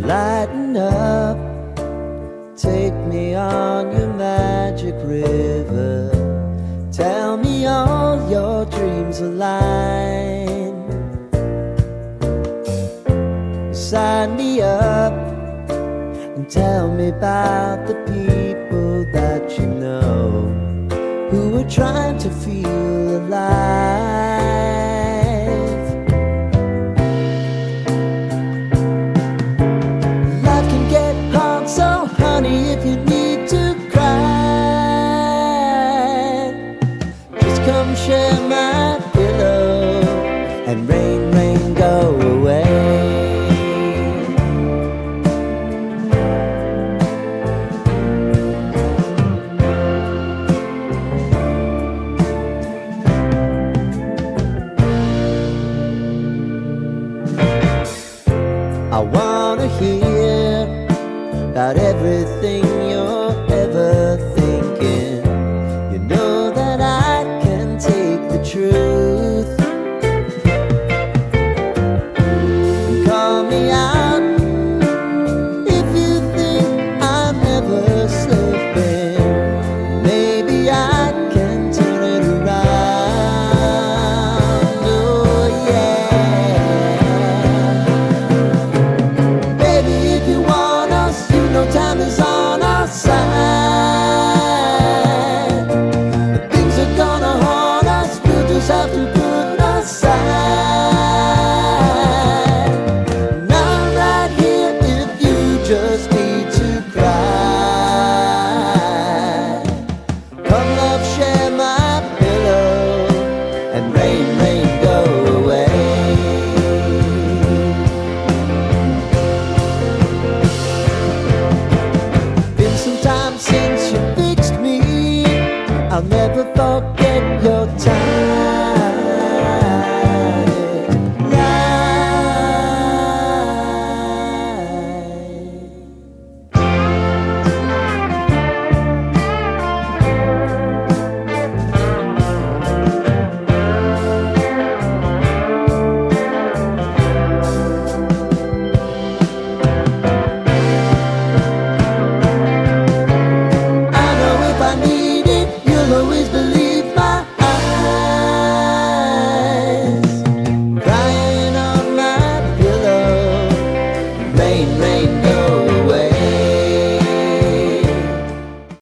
Lighten up, take me on your magic river. Tell me all your dreams align. Sign me up and tell me about the people that you know who are trying to feel alive. Life can get hard, so honey, if you need to cry, just come share my pillow and rain, rain, go away. I wanna hear about everything you're ever